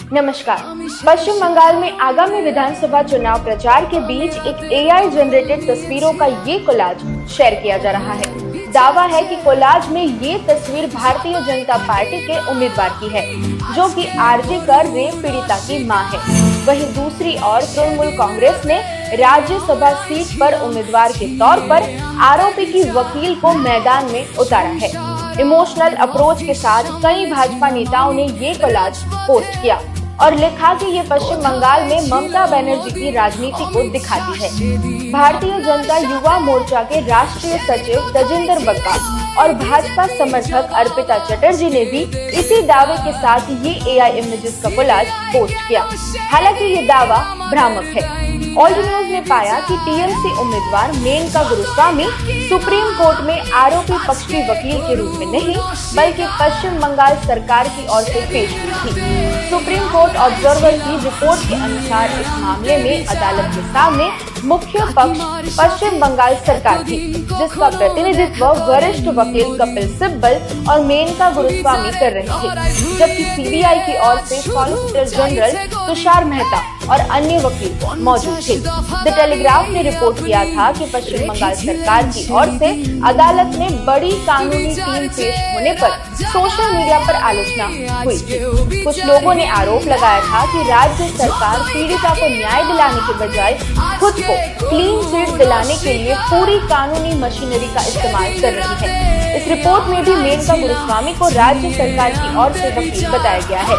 नमस्कार। पश्चिम बंगाल में आगामी विधानसभा चुनाव प्रचार के बीच एक एआई जनरेटेड तस्वीरों का ये कोलाज शेयर किया जा रहा है। दावा है कि कोलाज में ये तस्वीर भारतीय जनता पार्टी के उम्मीदवार की है, जो कि आरजे कर रेप पीड़िता की मां है। वहीं दूसरी ओर तृणमूल कांग्रेस ने राज्यसभा सीट पर उम्मीदवार के तौर पर आरोपी की वकील को मैदान में उतारा है। इमोशनल अप्रोच के साथ कई भाजपा नेताओं ने ये कोलाज पोस्ट किया और लिखा कि ये पश्चिम बंगाल में ममता बनर्जी की राजनीति को दिखाती है। भारतीय जनता युवा मोर्चा के राष्ट्रीय सचिव तजिंदर बग्गा और भाजपा समर्थक अर्पिता चटर्जी ने भी इसी दावे के साथ ये एआई इमेजेस का कोलाज पोस्ट किया। हालांकि ये दावा भ्रामक है। ऑल्ट न्यूज ने पाया कि टीएमसी उम्मीदवार मेनका गुरुस्वामी सुप्रीम कोर्ट में आरोपी पक्ष की वकील के रूप में नहीं, बल्कि पश्चिम बंगाल सरकार की ओर से पेश हुई थी। सुप्रीम कोर्ट ऑब्जर्वर की रिपोर्ट के अनुसार इस मामले में अदालत के सामने मुख्य पक्ष पश्चिम बंगाल सरकार थी, जिसका प्रतिनिधित्व वरिष्ठ वकील कपिल सिब्बल और मेनका गुरुस्वामी कर रहे थे, जबकि सीबीआई की ओर से सॉलिसिटर जनरल तुषार मेहता और अन्य वकील मौजूद थे। द टेलीग्राफ ने रिपोर्ट किया था कि पश्चिम बंगाल सरकार की ओर से अदालत में बड़ी कानूनी टीम पेश होने पर सोशल मीडिया पर आलोचना हुई थी। कुछ लोगों ने आरोप लगाया था कि राज्य सरकार पीड़िता को न्याय दिलाने के बजाय खुद को क्लीन चिट दिलाने के लिए पूरी कानूनी मशीनरी का इस्तेमाल कर रही है। इस रिपोर्ट में भी मेनका गुरुस्वामी को राज्य सरकार की ओर से वकील बताया गया है।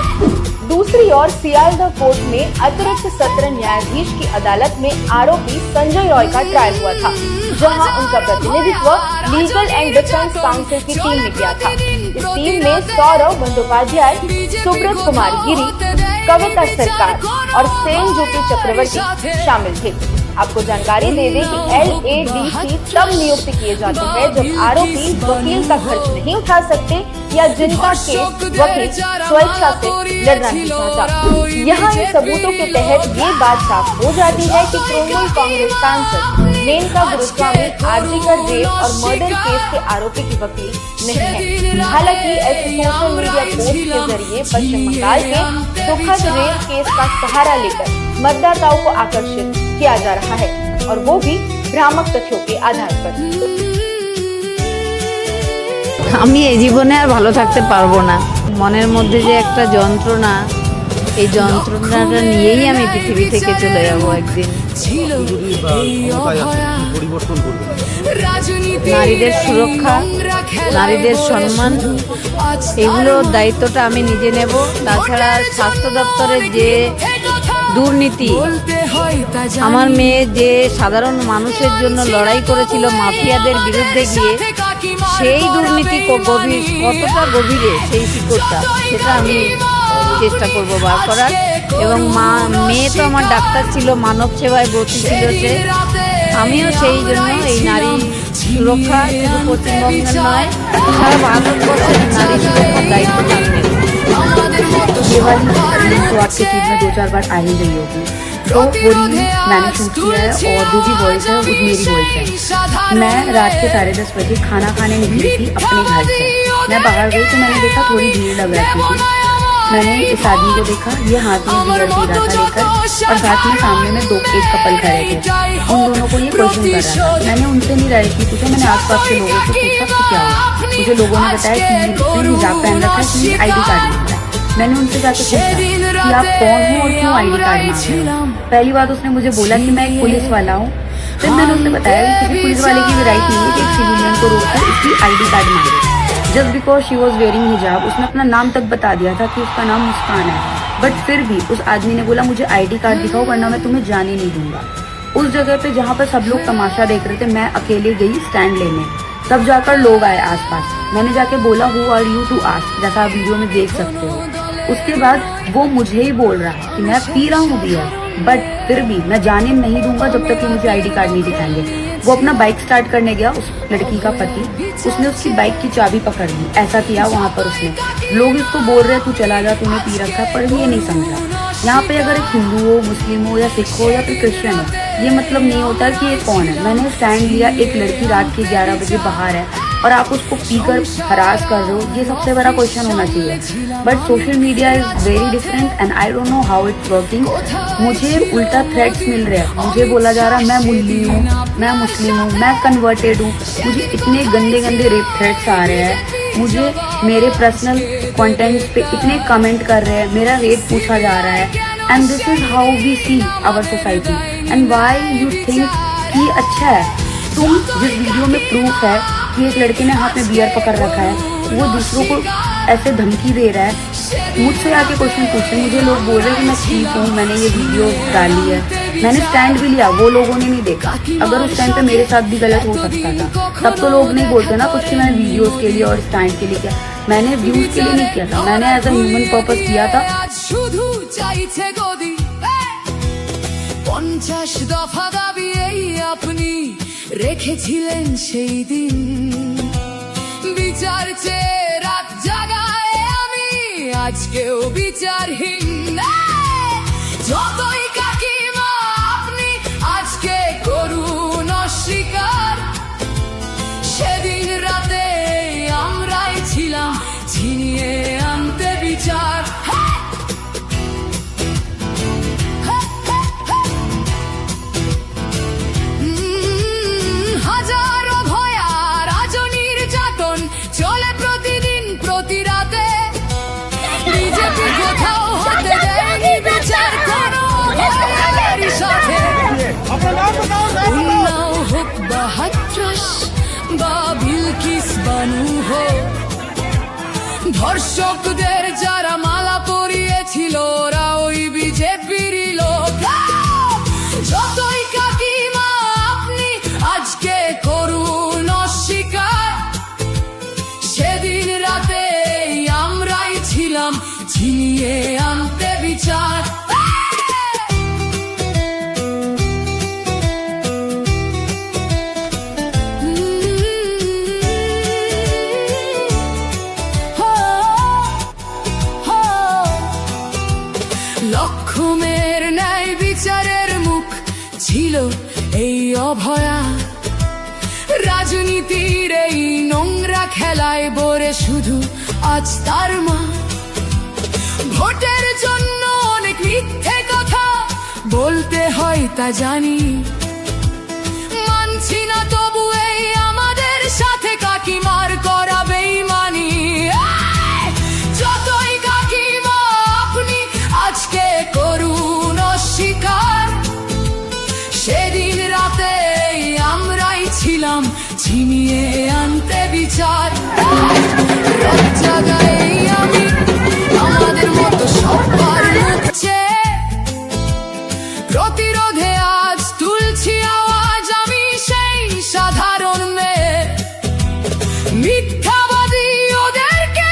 दूसरी ओर सियालदह कोर्ट में अतिरिक्त सत्र न्यायाधीश की अदालत में आरोपी संजय रॉय का ट्रायल हुआ था, जहां उनका प्रतिनिधित्व लीगल एंड डिफेंस काउंसिल की टीम ने किया था। इस टीम में सौरव बंदोपाध्याय, सुब्रत कुमार गिरी, कविता सरकार और सेन ज्योति चक्रवर्ती शामिल थे। आपको जानकारी दे दें कि LADC तब नियुक्त किए जाते हैं जब आरोपी वकील का खर्च नहीं उठा सकते या जिनका केस वकील स्वेच्छा से लड़ना नहीं चाहता। यहाँ इन सबूतों के तहत ये बात साफ हो जाती है कि तृणमूल कांग्रेस सांसद मेनका गुरुस्वामी आरजे कर रेप और मर्डर केस के आरोपी की वकील नहीं है। हालांकि ऐसे सोशल मीडिया पोस्ट के जरिए पश्चिम बंगाल के दुखद रेप केस का सहारा लेकर मतदाताओं को आकर्षित किया जा रहा है, और वो भी भ्रामक तथ्यों के आधार पर। আমি এই জীবনে আর ভালো থাকতে পারবো না। মনের মধ্যে যে একটা যন্ত্রণা, এই যন্ত্রণাটা নিয়েই আমি পৃথিবী থেকে চলে যাব একদিন। নারীদের সুরক্ষা, নারীদের সম্মান, এগুলোর দায়িত্বটা আমি নিজে নেব। তাছাড়া স্বাস্থ্য দপ্তরের যে দুর্নীতি, আমার মেয়ে যে সাধারণ মানুষের জন্য লড়াই করেছিল মাফিয়াদের বিরুদ্ধে গিয়ে, সেই দুর্নীতি কতটা গভীরে সেই শিকড়টা, সেটা আমি চেষ্টা করব বার করার। এবং মেয়ে তো আমার ডাক্তার ছিল, মানব সেবায় ভর্তি ছিল সে। আমিও সেই জন্য এই নারী সুরক্ষা শুধু পশ্চিমবঙ্গের নয়, সারা ভারতবর্ষের নারী সুরক্ষার দায়িত্ব থাকবে। ये वाली तो आपके फीड में 2-4 बार आ ही गई होगी, तो वो रील मैंने शूट किया है और जो भी वॉइस है वो मेरी वॉइस है। मैं रात के 10:30 बजे खाना खाने निकली थी अपने घर से। मैं बाहर गई तो मैंने देखा थोड़ी भीड़ लग रखी थी। मैंने इस आदमी को देखा, ये हाथ में बियर पी रहा था लेकर, और साथ में सामने में एक कपल खड़े थे। उन दोनों को ये क्वेश्चन कर रहा था। मैंने उनसे नहीं डायरेक्टली पूछा, मैंने आसपास के लोगों से पूछा कि क्या हुआ। मुझे लोगों ने बताया कि इसने हिजाब पहन रखा है, इसलिए ID कार्ड नहीं है। मैंने उनसे जाकर पूछा कि आप कौन हो और क्यों ID कार्ड मांग रहे हो। पहली बात उसने मुझे बोला कि मैं एक पुलिस वाला हूँ। फिर मैंने उससे बताया कि किसी पुलिस वाले की भी राइट नहीं है कि एक सिविलियन को रोककर इसकी ID कार्ड मांगे। Just because she was wearing हिजाब, उसने अपना नाम तक बता दिया था कि उसका नाम मुस्कान है। बट फिर भी उस आदमी ने बोला मुझे ID कार्ड दिखाओ वरना मैं तुम्हें जाने नहीं दूंगा। उस जगह पे जहाँ पर सब लोग तमाशा देख रहे थे, मैं अकेले गई स्टैंड लेने। तब जाकर लोग आए आसपास। मैंने जाके बोला who are you to ask, जैसा आप वीडियो में देख सकते हो। उसके बाद वो मुझे ही बोल रहा है कि मैं पी रहा हूँ बियर। बट फिर भी मैं जाने नहीं दूंगा जब तक कि मुझे आईडी कार्ड नहीं दिखाएंगे। वो अपना बाइक स्टार्ट करने गया, उस लड़की का पति, उसने उसकी बाइक की चाबी पकड़ ली। ऐसा किया वहाँ पर उसने। लोग इसको बोल रहे तू चला जा, तूने पी रखा, पर ये नहीं समझा। यहाँ पे अगर एक हिंदू हो, मुस्लिम हो या सिख हो या फिर क्रिश्चियन हो, ये मतलब नहीं होता कि ये कौन है। मैंने स्टैंड लिया, एक लड़की रात के 11 बजे बाहर है और आप उसको पीकर हरास कर रहे हो, ये सबसे बड़ा क्वेश्चन होना चाहिए। But social media is very different and I don't know how it's working. मुझे उल्टा थ्रेट्स मिल रहे हैं, मुझे बोला जा रहा है मैं मुल्ली हूँ, मैं मुस्लिम हूँ, मैं कन्वर्टेड हूँ। मुझे इतने गंदे गंदे रेप थ्रेट्स आ रहे हैं, मुझे मेरे पर्सनल कंटेंट्स पे इतने कमेंट कर रहे हैं, मेरा रेट पूछा जा रहा है। And this is how we see our society and why you think कि अच्छा है। तुम जिस वीडियो में प्रूफ है कि एक लड़के ने हाथ में बियर पकड़ रखा है, वो दूसरों को ऐसे धमकी दे रहा है, मुझसे आके क्वेश्चन पूछे। मुझे लोग बोल रहे हैं कि मैं ठीक हूँ, मैंने ये वीडियो डाली है, मैंने स्टैंड भी लिया, वो लोगों ने नहीं देखा। अगर उस टाइम पे मेरे साथ भी गलत हो सकता था, तब तो लोग नहीं बोलते ना कुछ कि मैंने वीडियोस के लिए और स्टैंड के लिए किया। मैंने व्यूज के लिए नहीं किया था, मैंने एज अ ह्यूमन पर्पस किया था। শুধু চাইছে গদি 50 দফা দাবি এই আপনি রেখেছিলেন সেই দিন। বিচার চেয়ে রাত জাগায় আমি আজকেও বিচারহীন। যতই কাকিমা আপনি আজকে করুন অস্বীকার, সেদিন রাতে আমরাই ছিলাম ছিনিয়ে আনতে বিচার। হাজারো ভয়া রাজনীর যাতন চলে প্রতিদিন প্রতি রাতে। বিজেপি কোথাও হতে দেয়নি বিচার কোনো ভয়ের সাথে। উন্নাও হোক বা হাতরাস বা বিলকিস বানু হোক, ধর্ষকদের যারা মালা পরিয়েছিল ওরা ওই বিজেপিরই লোক। যতই কাকিমা আপনি আজকে করুন অস্বীকার, সেদিন রাতে আমরাই ছিলাম ছিনিয়ে আনতে বিচার। লক্ষ্যমের ন্যায় বিচারের মুখ ছিল এই অভয়া। রাজনীতির এই নোংরা খেলায় বরে শুধু আজ তার মা। ভোটের জন্য অনেক মিথ্যে কথা বলতে হয় তা জানি, মানছি না তবু এই আমাদের সাথে কাকিমার করা বেইমানি। যতই কাকিমা আপনি আজকে করুন অস্বীকার, সেদিন রাতে আমরাই ছিলাম ছিনিয়ে আনতে বিচার। রাত জাগায় আমি আমাদের মতো সবার মুখছে, প্রতিরোধে আজ তুলছি আওয়াজ আমি সেই সাধারণ মেয়ে। মিথ্যাবাদী ওদেরকে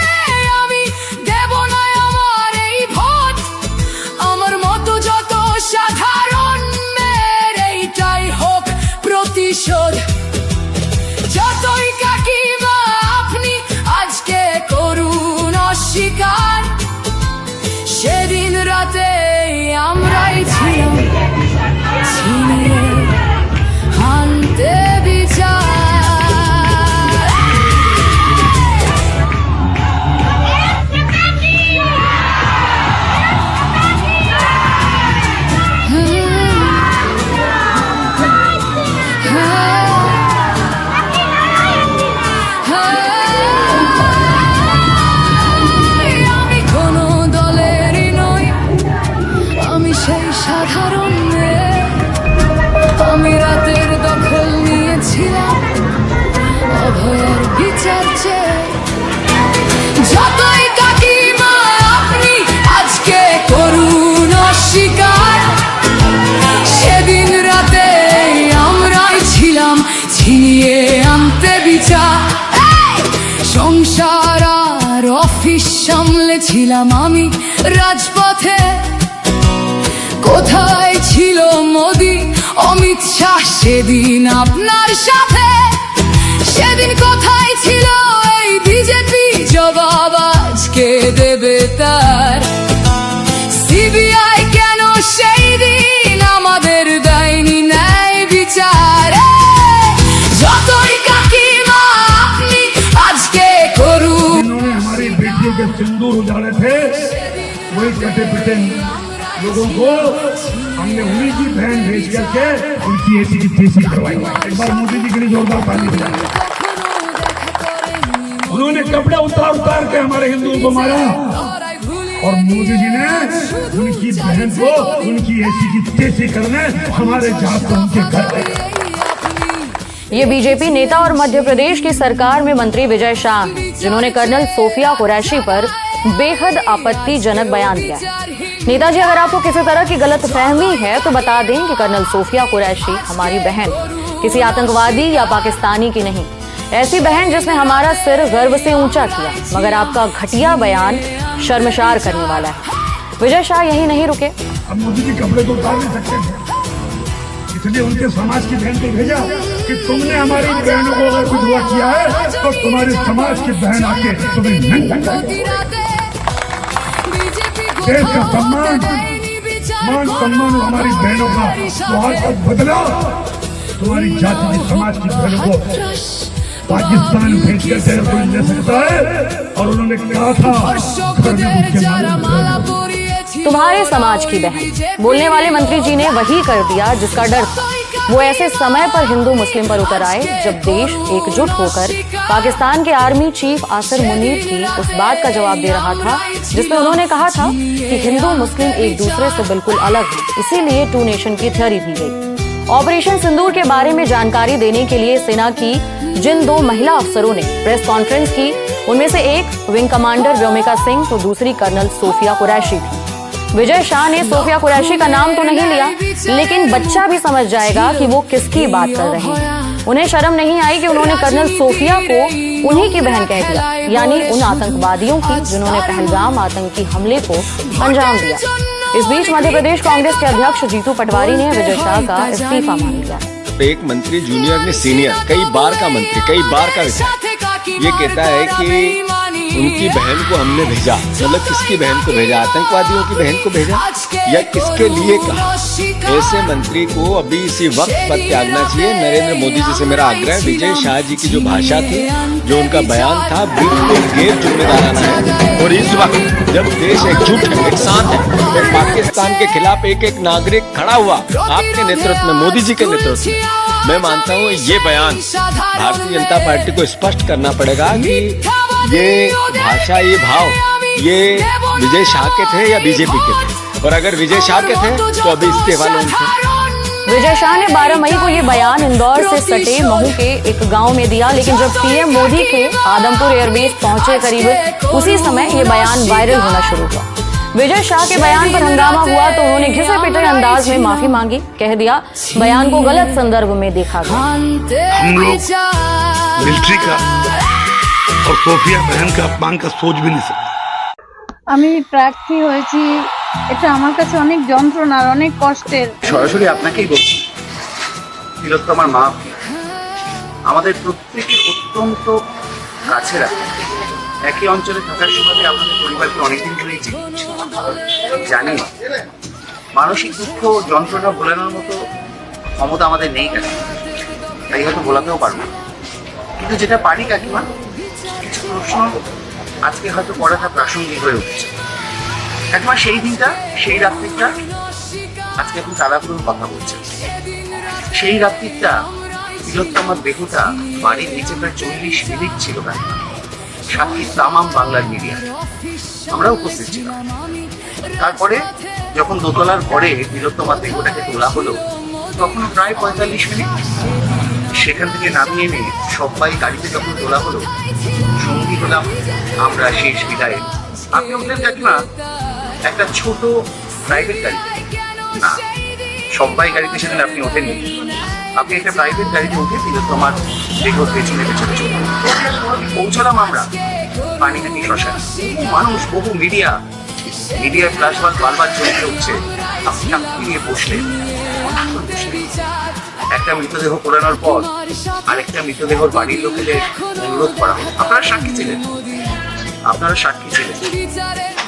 আমি দেব না আমার এই ভোট। আমার মতো যত সাধারণ মেয়ের এইটাই হোক প্রতিশোধ। যতই কাকিমা আপনি আজকে করুন অস্বীকার, সেদিন রাতে আমরাই ছিলাম ছিনিয়ে আনতে বিচার। আমি কোনো দলেরই নই, আমি সেই সাধারণ মেয়ে। আমি রাতের দখল নিয়েছিলাম অভয়ের বিচার চেয়ে। যতই কাকিমা আপনি আজকে করুন অস্বীকার, সেদিন রাতে আমরাই ছিলাম ছিনিয়ে আনতে বিচার। সংসার আর অফিস সামলেছিলাম আমি রাজপথে, কোথায় ছিল মোদি অমিত শাহ সেদিন আপনার সাথে? সেদিন কোথায় ছিল এই বিজেপি? জবাব আজকে দেবে তার। সিবিআই কেন সেই দিন আমাদের দেয়নি ন্যায় বিচার? যতই কাকিমা আপনি আজকে করুন। इन्होंने हमारी बेटियों के सिंदूर उजाड़े थे, वही कटे पिटे लोगों को हमने उन्हीं की बहन भेज करके उनकी ऐसी की तैसी करवाई। एक बार मोदी जी के लिए जोरदार ताली बजाएं। उन्होंने कपड़े उतार उतार के हमारे हिंदुओं को मारा और मोदी जी ने उनकी बहन को उनकी ऐसी की तैसी करने हमारे जात को उनके घर पे। ये बीजेपी नेता और मध्य प्रदेश की सरकार में मंत्री विजय शाह हैं, जिन्होंने कर्नल सोफिया कुरैशी पर बेहद आपत्तिजनक बयान दिया है। नेताजी, अगर आपको किसी तरह की गलतफहमी है तो बता दें कि कर्नल सोफिया कुरैशी हमारी बहन किसी आतंकवादी या पाकिस्तानी की नहीं, ऐसी बहन जिसने हमारा सिर गर्व से ऊंचा किया। मगर आपका घटिया बयान शर्मसार करने वाला है। विजय शाह यही नहीं रुके। अब मोदी जी कपड़े तो उतार नहीं सकते थे, इसलिए उनके समाज की बहन को भेजा कि तुमने हमारी बहनों को अगर कुछ हुआ किया है तो तुम्हारे समाज की बहन आके तुम्हें नंगा करेगी। देश का सम्मान मान सम्मान और हमारी बहनों का तो आज तक बदला। तुम्हारी जाति की समाज की बहनों को पाकिस्तान भेज कर तेरे कोई ले सकता है? और उन्होंने कहा था घर में घुस के मारो। तुम्हारे समाज की बहन, बोलने वाले मंत्री जी ने वही कर दिया जिसका डर था। वो ऐसे समय पर हिंदू मुस्लिम पर उतर आए जब देश एकजुट होकर पाकिस्तान के आर्मी चीफ आसिर मुनीर की उस बात का जवाब दे रहा था जिसमें उन्होंने कहा था कि हिंदू मुस्लिम एक दूसरे से बिल्कुल अलग हैं, इसीलिए 2 नेशन की थ्योरी दी गई। ऑपरेशन सिंदूर के बारे में जानकारी देने के लिए सेना की जिन 2 महिला अफसरों ने प्रेस कॉन्फ्रेंस की, उनमें से एक विंग कमांडर व्योमिका सिंह तो दूसरी कर्नल सोफिया कुरैशी थी। विजय शाह ने सोफिया कुरैशी का नाम तो नहीं लिया, लेकिन बच्चा भी समझ जाएगा कि वो किसकी बात कर रहे हैं। उन्हें शर्म नहीं आई कि उन्होंने कर्नल सोफिया को उन्हीं की बहन कह दिया, यानी उन आतंकवादियों की जिन्होंने पहलगाम आतंकी हमले को अंजाम दिया। इस बीच मध्य प्रदेश कांग्रेस के अध्यक्ष जीतू पटवारी ने विजय शाह का इस्तीफा मांग लिया। एक मंत्री जूनियर में सीनियर, कई बार का मंत्री, कई बार का विधायक, ये कहता है कि उनकी बहन को हमने भेजा, मतलब किसकी बहन को भेजा? आतंकवादियों की बहन को भेजा या किसके लिए कहा? ऐसे मंत्री को अभी इसी वक्त पद त्यागना चाहिए। नरेंद्र मोदी जी से मेरा आग्रह है, विजय शाह जी की जो भाषा थी, जो उनका बयान था, बिल्कुल गैर जिम्मेदाराना है। और इस वक्त जब देश एकजुट है, एक साथ है, और पाकिस्तान के खिलाफ एक एक नागरिक खड़ा हुआ आपके नेतृत्व में, मोदी जी के नेतृत्व में, मैं मानता हूँ ये बयान भारतीय जनता पार्टी को स्पष्ट करना पड़ेगा कि ये भाषा, ये भाव, ये विजय शाह के थे या बीजेपी के थे। और अगर विजय शाह के थे तो अभी इस्तीफा लोन थे। विजय शाह ने 12 मई को ये बयान इंदौर से सटे महू के एक गांव में दिया, लेकिन जब पीएम मोदी के आदमपुर एयरबेस पहुंचे करीब उसी समय ये बयान वायरल होना शुरू हुआ। विजय शाह के बयान पर हंगामा हुआ तो उन्होंने घिसे पिटे अंदाज में माफी मांगी, कह दिया बयान को गलत संदर्भ में देखा गया। हम लोग मिलिट्री का और सोफिया बहन का अपमान का सोच भी नहीं सकते। আমি প্রার্থী হয়েছি, এটা আমার কাছে অনেক যন্ত্রণার, অনেক কষ্টের। সরাসরি আপনাকেই বলছি, তিলোত্তমার মা আমাদের প্রত্যেকের অত্যন্ত কাছে রাখে। একই অঞ্চলে থাকার সুবাদে আপনাদের পরিবারকে অনেকদিন ধরেই জানি। মানসিক দুঃখ যন্ত্রণা ভোলানোর মতো ক্ষমতা আমাদের নেই কেন, তাই হয়তো ভোলাতেও পারবো না। কিন্তু যেটা পারি কাকিমা, কিছু প্রশ্ন আজকে হয়তো পড়াটা প্রাসঙ্গিক হয়ে উঠছে। কাকিমা, সেই দিনটা, সেই রাত্রিটা আজকে এখন তাড়াহুড়োর কথা বলছেন। সেই রাত্রিটা তিলোত্তমার দেহটা বাড়ির নিচে প্রায় 40 মিনিট ছিল কাকিমা। সাক্ষী তামাম বাংলার মিডিয়া, আমরা উপস্থিত ছিলাম। তারপরে যখন দোতলার পরে তিলোত্তমার দেহটাকে তোলা হলো, তখন প্রায় 45 মিনিট। সেখান থেকে নামিয়ে এনে সবাই গাড়িতে যখন তোলা হলো, সঙ্গী হলাম আমরা শেষ বিদায়ে। আপনি উঠলেন কাকিমা একটা ছোট প্রাইভেট গাড়িতে। না, সবাই গাড়িতে সেদিন আপনি ওঠেননি। আপনি একটা প্রাইভেট গাড়িতে উঠে তিলোত্তমার দেহ পেছনে পেছনে চলে পৌঁছলাম আমরা পানিহাটি শ্মশানে। মানুষ, বহু মিডিয়ার ফ্ল্যাশব্যাক বারবার চলতে উঠছে। আপনি চাকরি নিয়ে বসলেন, একটা মৃতদেহ পোড়ানোর পর আরেকটা মৃতদেহর বাড়ির লোকেদের অনুরোধ করা হলো। আপনারা সাক্ষী ছিলেন,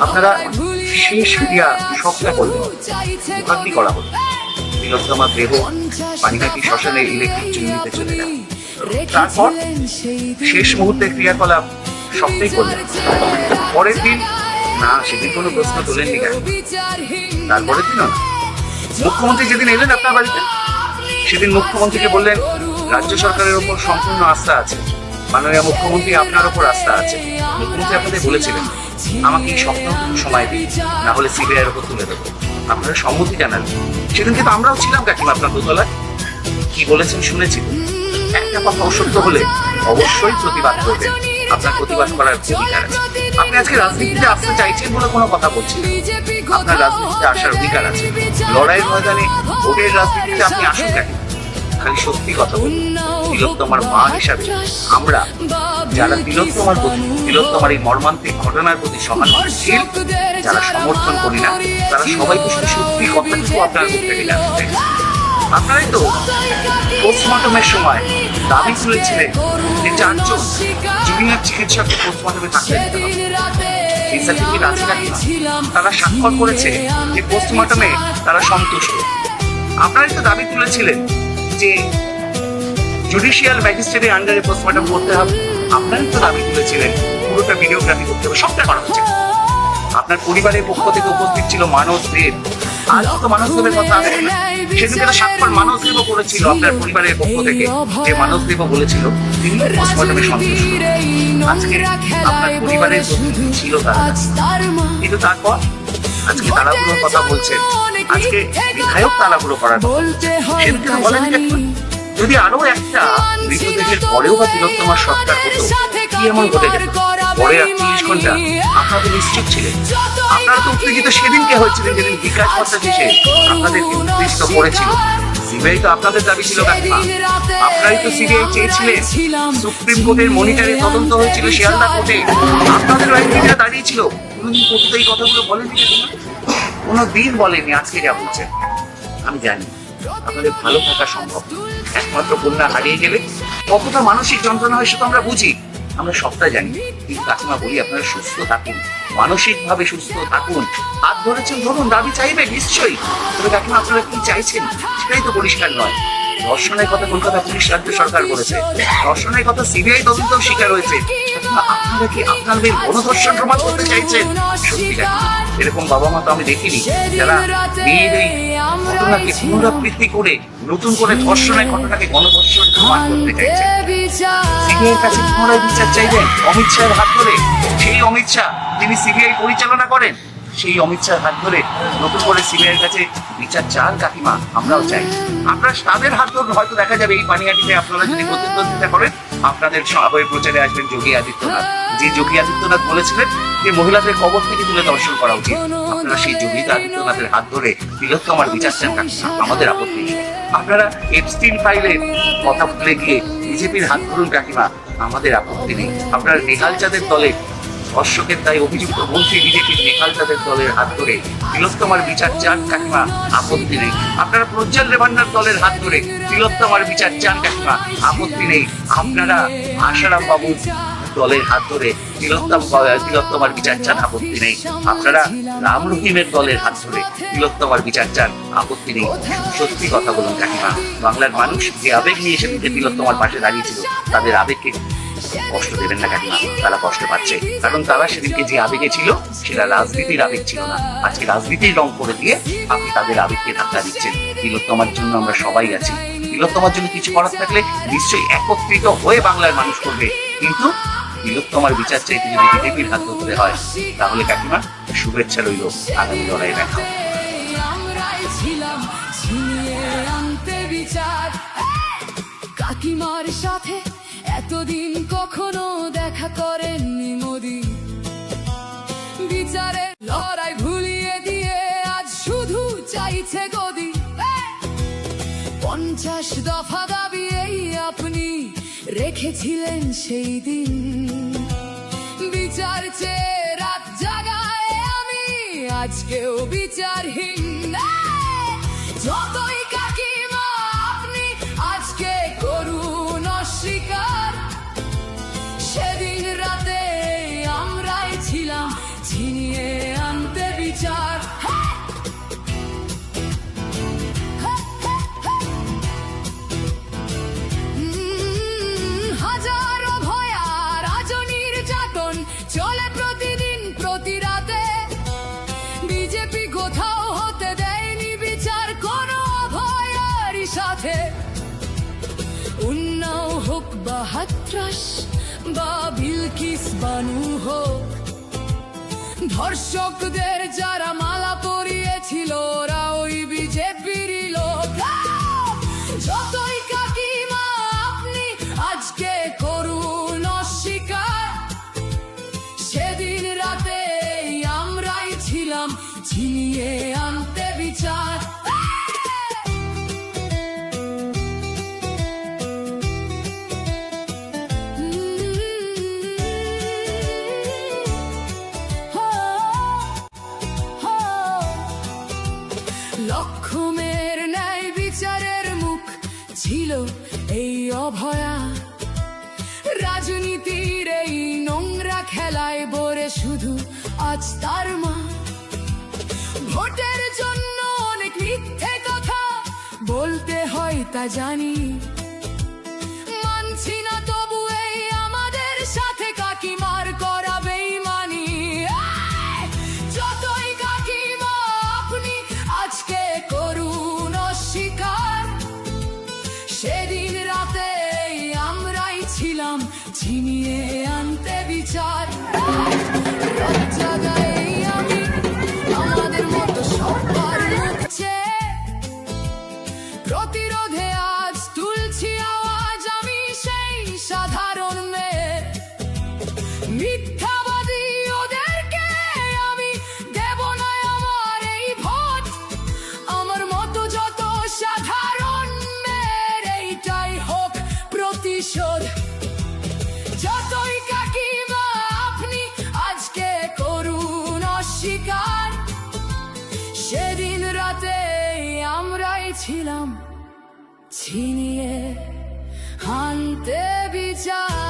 আপনারা শেষ ক্রিয়া সবটা করলেন, মুখাগ্নি করা হলো। তিলোত্তমার দেহ পানিহাটি শ্মশানে ইলেকট্রিক চুল্লিতে চলে গেল। তারপর শেষ মুহূর্তের ক্রিয়াকলাপ সবটাই করলেন। পরের দিন না, সেদিন কোনো প্রশ্ন তোলেননি কেন? তারপরের দিনও না। মুখ্যমন্ত্রী যেদিন এলেন আপনার বাড়িতে, সেদিন মুখ্যমন্ত্রীকে বললেন রাজ্য সরকারের ওপর সম্পূর্ণ আস্থা আছে, মাননীয় মুখ্যমন্ত্রী আপনার ওপর আস্থা আছে। মুখ্যমন্ত্রী আপনাদের বলেছিলেন আমাকে এই সপ্তাহটুকু সময় দিন, না হলে সিবিআই এর ওপর তুলে দেবো। আপনারা সম্মতি জানালেন। সেদিন কিন্তু আমরাও ছিলাম কাকিমা আপনার দোতলায়। কি বলেছেন শুনেছি। একটা কথা অসত্য হলে অবশ্যই প্রতিবাদ করবেন, আপনার প্রতিবাদ করার অধিকার আছে। আপনি আজকে রাজনীতিতে আসতে চাইছেন বলে কোনো কথা বলছেন, আপনার রাজনীতিতে আসার অধিকার আছে। লড়াইয়ের ময়দানে ভোটের রাজনীতিতে আপনি আসুন কেন? খালি সত্যি কথা বলুন। তিলোত্তমার মা হিসাবে আমরা যারা তিলোত্তমার প্রতি, তিলোত্তমার এই মর্মান্তিক ঘটনার প্রতি সহানুভূতিশীল, যারা সমর্থন করি না, তারা সবাই তো সত্যি কথাটুকু আপনার মুখ থেকে জানতে চাই। আপনারাই তো পোস্টমর্টমের সময় দাবি তুলেছিলেন যে 4 জন জুনিয়র চিকিৎসককে পোস্টমর্টমে থাকতে দিতে হবে। এই সার্টিফিকেট আছে নাকি? তারা স্বাক্ষর করেছে যে পোস্টমর্টমে তারা সন্তুষ্ট। আপনারাই তো দাবি তুলেছিলেন যে জুডিশিয়াল ম্যাজিস্ট্রেটের আন্ডারে পোস্টমর্টম করতে হবে। আপনারাই তো দাবি তুলেছিলেন পুরোটা ভিডিওগ্রাফি করতে হবে। সবটা করা হচ্ছে। আপনার পরিবারের পক্ষ থেকে উপস্থিত ছিল মানস দেব। আজ তো মানস দেবের কথা আসছে না। সেদিন একটা স্বাক্ষর মানস দেবও করেছিল আপনার পরিবারের পক্ষ থেকে, যে মানস দেবও বলেছিল তিনি পোস্টমর্টমে সন্তুষ্ট। আজকে আপনার পরিবারের ছিল তারা, কিন্তু তারপর আজকে তাড়াহুড়োর কথা বলছেন। আজকে বিধায়ক তাড়াহুড়ো করার সেদিন বলেন যদি আরো একটা মৃতদেহের পরেও বা তিলোত্তমার সৎকার হতো, কি এমন ঘটে যেত? পরে 48 ঘন্টা আপনাদের নিশ্চিত ছিলেন। আপনারা তো উত্তেজিত সেদিনকে হয়েছিলেন যেদিন বিকাশ ভট্টাচার্য এসে আপনাদেরকে উত্তেজিত করেছিল। সিবিআই তো আপনাদের দাবি ছিল কাকিমা, আপনারাই তো সিবিআই চেয়েছিলেন। সুপ্রিম কোর্টের মনিটরে তদন্ত হয়েছিল শিয়ালদা কোর্টে, আপনাদের আইনজীবীরা দাঁড়িয়েছিল। কোনোদিন কোর্টে এই কথাগুলো বলেনি কাকিমা, কোনোদিন বলেনি। আজকে যা বলছেন আমি জানি আপনাদের ভালো থাকা সম্ভব। একমাত্র কন্যা হারিয়ে গেলে কতটা মানসিক যন্ত্রণা হয় সেটা আমরা বুঝি, আমরা সবটা জানি। কিন্তু কাকিমা বলি আপনারা সুস্থ থাকুন, মানসিক ভাবে সুস্থ থাকুন। হাত ধরেছেন ধরুন, দাবি চাইবে নিশ্চয়ই, তবে কাকিমা আপনারা কি চাইছেন সেটাই তো পরিষ্কার নয়। ধর্ষণের কথা কলকাতা পুলিশ রাজ্য সরকার বলেছে, ধর্ষণের কথা সিবিআই তদন্ত স্বীকার হয়েছে। আপনারা কি আপনাদের গণধর্ষণ প্রমাণ করতে চাইছেন? সত্যি এরকম বাবা মা তো আমি দেখিনি যারা মেয়ের এই ঘটনাকে পুনরাবৃত্তি করে নতুন করে ধর্ষণের ঘটনাকে গণধর্ষণ প্রমাণ করতে চাইছেন। সিবিআইয়ের কাছে পুনরায় বিচার চাইবেন অমিত শাহের হাত ধরে। সেই অমিত শাহ যিনি সিবিআই পরিচালনা করেন, সেই অমিত শাহের হাত ধরে নতুন করে সিবিআইয়ের কাছে বিচার চান কাকিমা, আমরাও চাই। আপনারা তাদের হাত ধরে হয়তো দেখা যাবে এই পানিহাটিতে আপনারা যদি প্রতিদ্বন্দ্বিতা করেন, আপনাদের হয়ে প্রচারে আসবেন যোগী আদিত্যনাথ, যে যোগী আদিত্যনাথ বলেছিলেন যে মহিলাদের কবর থেকে তুলে দর্শন করা উচিত। আপনারা সেই যোগী আদিত্যনাথের হাত ধরে তিলোত্তমার বিচার চান কাকিমা, আমাদের আপত্তি নেই। আপনারা এপস্টিন ফাইলের কথা ভুলে গিয়ে বিজেপির হাত ধরুন কাকিমা, আমাদের আপত্তি নেই। আপনারা নেহাল চাঁদের দলে ধর্ষকের দায়ে অভিযুক্ত মন্ত্রী বিজেপির নেহাল চাঁদের দলের হাত ধরে তিলোত্তমার বিচার চান কাকিমা, আপত্তি নেই। আপনারা প্রজ্জ্বল রেভান্নার দলের হাত ধরে তিলোত্তমার বিচার চান কাকিমা, আপত্তি নেই। আপনারা আশারাম বাবু দলের হাত ধরে তিলোত্তমার বিচার চান, আপত্তি নেই। আপনারা রাম রহিমের দলের হাত ধরে তিলোত্তমার বিচার চান, আপত্তি নেই। সত্যি কথা বলুন কাকিমা, বাংলার মানুষ যে আবেগ নিয়ে সেদিকে তিলোত্তমার পাশে দাঁড়িয়েছিল, তাদের আবেগকে কষ্ট দেবেন না কাকিমা, তারা কষ্ট পাচ্ছে। কারণ তারা সেদিনকে যে আবেগে ছিল সেটা রাজনীতির আবেগ ছিল না। আজকে রাজনীতির রং করে দিয়ে আপনি তাদের আবেগকে ধাক্কা দিচ্ছেন। তিলোত্তমার জন্য আমরা সবাই আছি। তিলোত্তমার জন্য কিছু করার থাকলে নিশ্চয়ই একত্রিত হয়ে বাংলার মানুষ করবে। কিন্তু তিলোত্তমার বিচার চাইতে যদি বিজেপির হাত ধরতে হয়, তাহলে কাকিমা শুভেচ্ছা রইল, আগামী লড়াই দেখা। কাকিমার সাথে এতদিন কখনো দেখা করেননি মোদি, বিচারের লড়াই ভুলিয়ে দিয়ে আজ শুধু চাইছে গদি। 50 দফা দাবি এই আপনি রেখেছিলেন সেই দিন, বিচার চেয়ে রাত জাগায় আমি আজকেও বিচারহীন। যতই কাকিমা আপনি আজকে করুন অস্বীকার, সেদিন রাতে আমরাই ছিলাম ছিনিয়ে আনতে বিচার। হাজারো ভয়া রাজনীর যাতন চলে প্রতিদিন প্রতি রাতে, বিজেপি কোথাও হতে দেয়নি বিচার কোনো অভয়ারই সাথে। উন্নাও হোক বা হাতরাস বা বিলকিস বানু হোক, ধর্ষকদের যারা মালা পরিয়েছিল ওরা ওই বিজেপিরই লোক। যতই কাকিমা আপনি আজকে করুন অস্বীকার, সেদিন রাতে আমরাই ছিলাম ছিনিয়ে আনতে বিচার। লক্ষ্মণের ন্যায় বিচারের মুখ ছিল এই অভয়া, রাজনীতির এই নোংরা খেলায় বরে শুধু আজ তার মা। ভোটের জন্য অনেক মিথ্যে কথা বলতে হয় তা জানি, মানছি না তবু এই আমাদের সাথে কাকিমার করা বেইমানি। যতই কাকিমা আপনি আজকে করুন অস্বীকার, সেদিন রাতে আমরাই ছিলাম ছিনিয়ে আনতে বিচার। জায়গায় আমি আমাদের মতো সবার মুখছে, প্রতিরোধে আজ তুলছি আওয়াজ আমি সেই সাধারণ মেয়ে। মিথ্যাবাদী ওদেরকে আমি দেব না আমার এই ভোট, আমার মতো যত সাধারণ মেয়ের এইটাই হোক প্রতিশোধ। যতই কাকিমা আপনি আজকে করুন অস্বীকার, সেদিন রাতে আমরাই ছিলাম ছিনিয়ে আনতে বিচার।